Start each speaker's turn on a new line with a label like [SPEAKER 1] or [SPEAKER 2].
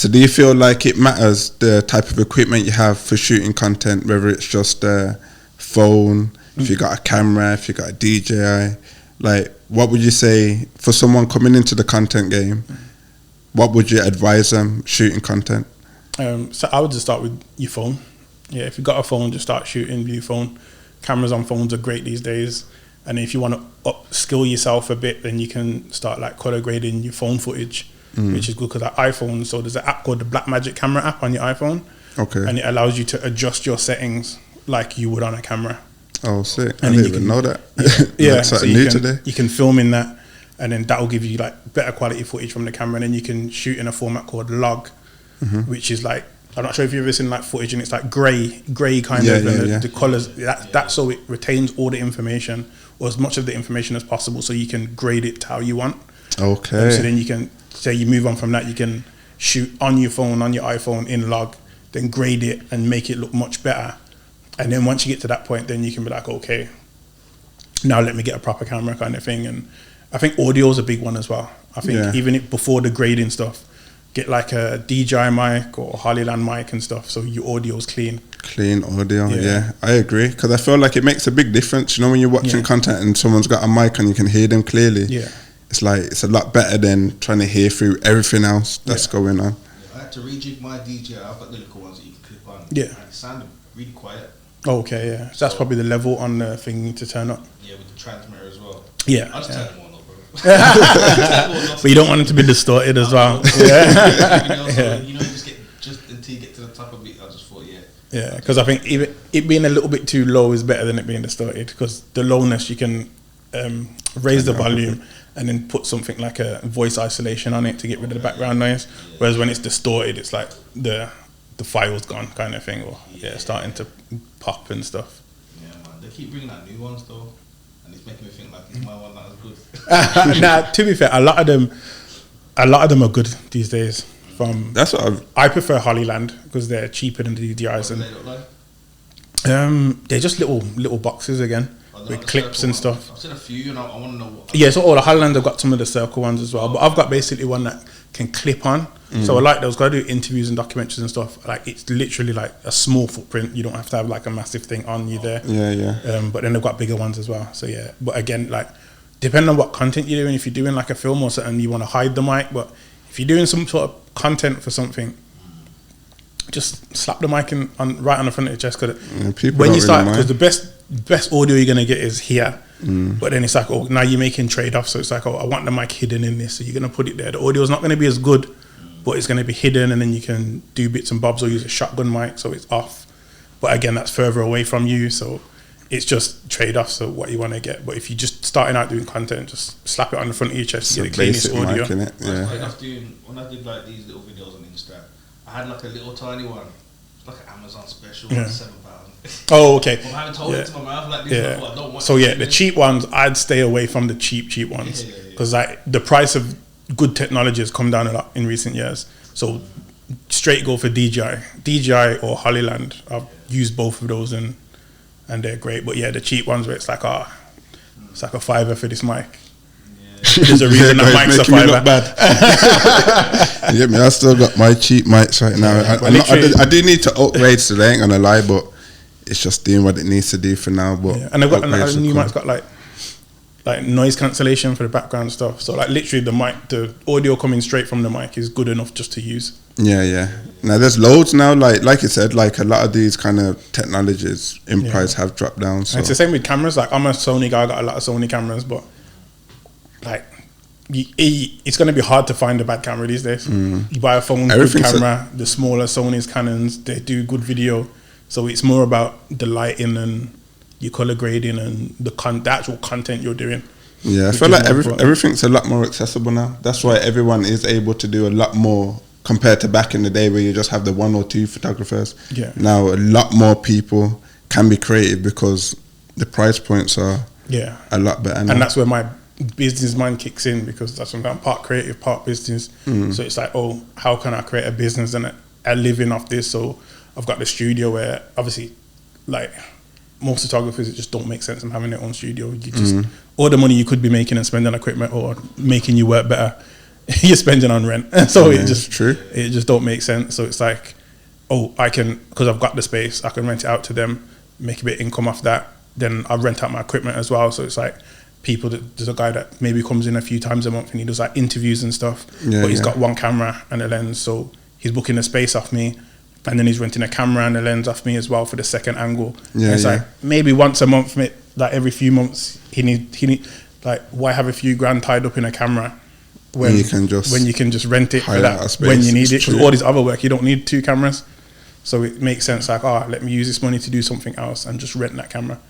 [SPEAKER 1] So do you feel like it matters the type of equipment you have for shooting content, whether it's just a phone, if you got a camera, if you got a DJI? Like, what would you say for someone coming into the content game? What would you advise them shooting content?
[SPEAKER 2] So I would just start with your phone. Yeah, if you got a phone, just start shooting with your phone. Cameras on phones are great these days. And if you want to upskill yourself a bit, then you can start like color grading your phone footage, which is good because our iPhone. So there's an app called the Blackmagic Camera app on your iPhone.
[SPEAKER 1] Okay.
[SPEAKER 2] And it allows you to adjust your settings like you would on a camera.
[SPEAKER 1] Oh, sick.
[SPEAKER 2] And
[SPEAKER 1] I didn't even know that.
[SPEAKER 2] Yeah,
[SPEAKER 1] so
[SPEAKER 2] you can film in that, and then that will give you like better quality footage from the camera. And then you can shoot in a format called log, which is like, I'm not sure if you've ever seen like footage and it's like grey kind of, and the colours, that's so it retains all the information, or as much of the information as possible, so you can grade it to how you want.
[SPEAKER 1] Okay.
[SPEAKER 2] So then you can, say you move on from that, you can shoot on your phone, on your iPhone in log, then grade it and make it look much better. And then once you get to that point, then you can be like, okay, now let me get a proper camera kind of thing. And I think audio is a big one as well. I think even before the grading stuff, get like a DJI mic or Hollyland mic and stuff, so your audio's clean. Clean
[SPEAKER 1] audio, yeah, I agree. Because I feel like it makes a big difference. You know, when you're watching content and someone's got a mic and you can hear them clearly, it's like, it's a lot better than trying to hear through everything else that's going on.
[SPEAKER 3] I had to rejig my DJI. I've got the little ones that you can clip on.
[SPEAKER 2] Yeah.
[SPEAKER 3] And it sounded really quiet.
[SPEAKER 2] Oh, okay, yeah. So that's probably the level on the thing you need to turn up.
[SPEAKER 3] Yeah, with the transmitter as well.
[SPEAKER 2] Yeah.
[SPEAKER 3] I'll just turn them on up, bro.
[SPEAKER 2] But you don't want it to be distorted as well.
[SPEAKER 3] So, you just get, just until you get to the top of it, I just thought,
[SPEAKER 2] Yeah, because I think even it being a little bit too low is better than it being distorted, because the lowness you can raise the volume and then put something like a voice isolation on it to get rid of the background noise. Whereas when it's distorted, it's like the file's gone kind of thing, or starting to pop and stuff.
[SPEAKER 3] Yeah, man. They keep bringing out new ones though, and it's making me think like, is my one not as good?
[SPEAKER 2] Nah, to be fair, a lot of them are good these days.
[SPEAKER 1] That's what
[SPEAKER 2] I prefer Hollyland because they're cheaper than the DJIs.
[SPEAKER 3] What do they look like?
[SPEAKER 2] They're just little boxes again with clips and stuff.
[SPEAKER 3] I've seen a few, and I want to know what.
[SPEAKER 2] Yeah, so all the Hollyland have got some of the circle ones as well, but I've got basically one that can clip on. So I like those. Got to do interviews and documentaries and stuff. Like, it's literally like a small footprint. You don't have to have like a massive thing on you there. But then they've got bigger ones as well. So yeah, but again, like, depending on what content you're doing, if you're doing like a film or something, you want to hide the mic. But if you're doing some sort of content for something, just slap the mic right on the front of your chest. Because when you start, because the best audio you're gonna get is here. But then it's like, oh, now you're making trade-offs. So it's like, oh, I want the mic hidden in this, so you're gonna put it there. The audio is not gonna be as good, but it's gonna be hidden, and then you can do bits and bobs or use a shotgun mic, so it's off. But again, that's further away from you, so it's just trade-offs of what you want to get. But if you're just starting out doing content, just slap it on the front of your chest to get the cleanest audio.
[SPEAKER 3] When I did like these little videos on Insta, I had like a little tiny one. It's like an Amazon special, like £7.
[SPEAKER 2] Oh, okay.
[SPEAKER 3] But I haven't told it to my mouth like this before. I don't want
[SPEAKER 2] so the cheap ones, I'd stay away from the cheap ones, because like the price of good technology has come down a lot in recent years. So straight go for DJI or Hollyland. I've used both of those and they're great. But yeah, the cheap ones where it's like it's like a $5 for this mic. There's a reason that mic's a $5.
[SPEAKER 1] Yeah, man, I still got my cheap mics right now. I do need to upgrade, so I ain't gonna lie, but it's just doing what it needs to do for now. But
[SPEAKER 2] and I've got another new mic's got like noise cancellation for the background stuff. So like literally the audio coming straight from the mic is good enough just to use. Yeah.
[SPEAKER 1] Now there's loads now, like you said, like a lot of these kind of technologies in price have dropped down. So
[SPEAKER 2] and it's the same with cameras. Like, I'm a Sony guy, I got a lot of Sony cameras, but like it's going to be hard to find a bad camera these days. You buy a phone, good camera, the smaller Sony's, Canons, they do good video. So it's more about the lighting and your color grading and the actual content you're doing.
[SPEAKER 1] Yeah, I feel like everything's a lot more accessible now. That's why everyone is able to do a lot more compared to back in the day where you just have the one or two photographers.
[SPEAKER 2] Yeah.
[SPEAKER 1] Now a lot more people can be creative because the price points are a lot better now.
[SPEAKER 2] And that's where my business mind kicks in, because that's when I'm part creative, part business. So it's like, oh, how can I create a business and a living off this? So I've got the studio where obviously, like most photographers, it just don't make sense in having their own studio. You just all the money you could be making and spending on equipment or making you work better, you're spending on rent. So
[SPEAKER 1] Yeah,
[SPEAKER 2] it just
[SPEAKER 1] true.
[SPEAKER 2] it just don't make sense. So it's like, oh, I can, because I've got the space, I can rent it out to them, make a bit of income off that. Then I rent out my equipment as well. So it's like there's a guy that maybe comes in a few times a month and he does like interviews and stuff,
[SPEAKER 1] Yeah,
[SPEAKER 2] but he's
[SPEAKER 1] yeah.
[SPEAKER 2] got one camera and a lens, so he's booking a space off me, and then he's renting a camera and a lens off me as well for the second angle.
[SPEAKER 1] Yeah,
[SPEAKER 2] And it's
[SPEAKER 1] yeah.
[SPEAKER 2] like maybe once a month, like every few months, he need like, why have a few grand tied up in a camera when
[SPEAKER 1] you can just
[SPEAKER 2] rent it for
[SPEAKER 1] hire out
[SPEAKER 2] that
[SPEAKER 1] a space.
[SPEAKER 2] when you need
[SPEAKER 1] It's
[SPEAKER 2] it, because
[SPEAKER 1] true.
[SPEAKER 2] all this other work you don't need two cameras. So it makes sense, like, let me use this money to do something else and just rent that camera.